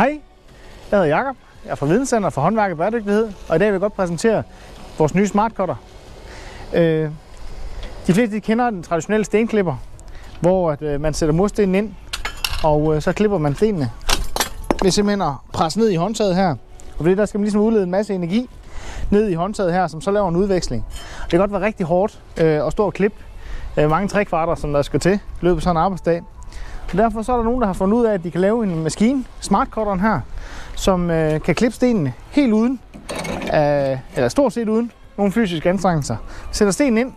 Hej, jeg hedder Jakob. Jeg er fra Videnscenter for Håndværk og Bæredygtighed, og i dag vil jeg godt præsentere vores nye Smart Cutter. De fleste kender den traditionelle stenklipper, hvor man sætter murstenen ind, og så klipper man stenene ved simpelthen at presse ned i håndtaget her. Og for det der skal man ligesom udlede en masse energi ned i håndtaget her, som så laver en udveksling. Det kan godt være rigtig hårdt at stå og klippe mange trækvarter, som der skal til i løbet af sådan en arbejdsdag. Og derfor så er der nogen, der har fundet ud af, at de kan lave en maskine, Smart Cutteren her, som kan klippe stenene helt uden, eller stort set uden nogle fysiske anstrengelser. Sætter stenen ind,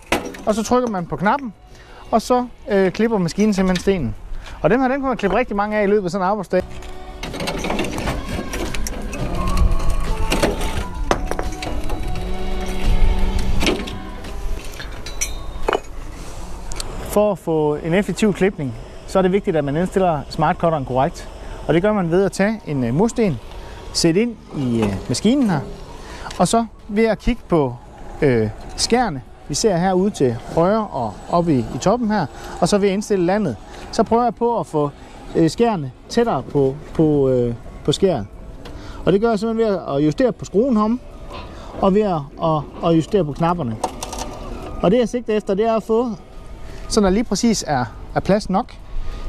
og så trykker man på knappen, og så klipper maskinen simpelthen stenen. Og dem her, den kan man klippe rigtig mange af i løbet af sådan en arbejdsdag. For at få en effektiv klipning, så er det vigtigt, at man indstiller Smart Cutteren korrekt. Og det gør man ved at tage en mursten, sætte ind i maskinen her, og så ved at kigge på skærene, vi ser herude til højre og oppe i toppen her, og så ved at indstille landet. Så prøver jeg på at få skærene tættere på skæret. Og det gør jeg simpelthen ved at justere på skruen herom, og ved at justere på knapperne. Og det jeg sigter efter, det er at få, så der lige præcis er plads nok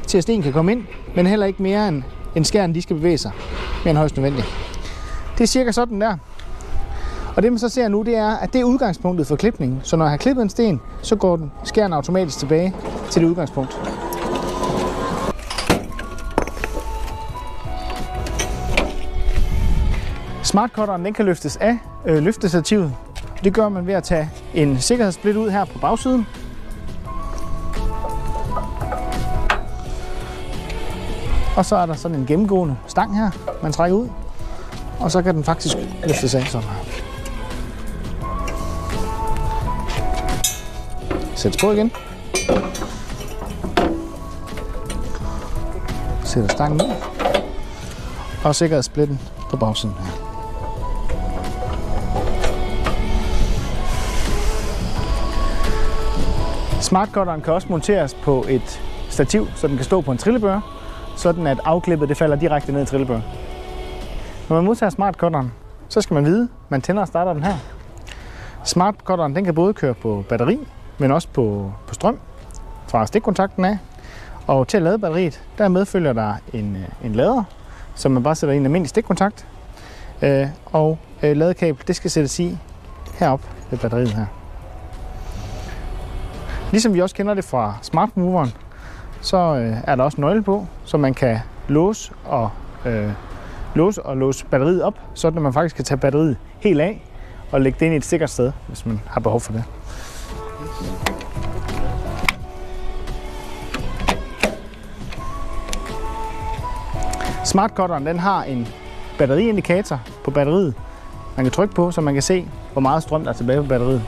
til at stenen kan komme ind, men heller ikke mere end skærene de skal bevæge sig mere end højst nødvendigt. Det er cirka sådan der. Og det man så ser nu, det er, at det er udgangspunktet for klipningen. Så når jeg har klippet en sten, så går skæren automatisk tilbage til det udgangspunkt. Smart Cutteren, den kan løftes af løftestativet. Det gør man ved at tage en sikkerhedssplit ud her på bagsiden. Og så er der sådan en gennemgående stang her, man trækker ud. Og så kan den faktisk løftes af sådan her. Sættes på igen. Sætter stangen ud. Og sikkerhedssplitten på bagsiden her. Smart Cutteren kan også monteres på et stativ, så den kan stå på en trillebør, sådan at afklippet det falder direkte ned i trillebør. Når man modtager Smart Cutteren, så skal man vide, at man tænder og starter den her. Smart Cutteren, den kan både køre på batteri, men også på strøm fra stikkontakten af. Og til at lade batteriet, der medfølger der en lader, som man bare sætter i en almindelig stikkontakt. Og ladekabel, det skal sættes i heroppe ved batteriet her. Ligesom vi også kender det fra Smart Moveren, så er der også nøgle på, så man kan låse og låse batteriet op, så man faktisk kan tage batteriet helt af og lægge det ind i et sikkert sted, hvis man har behov for det. Smart Cutteren, den har en batteriindikator på batteriet, man kan trykke på, så man kan se, hvor meget strøm der er tilbage på batteriet.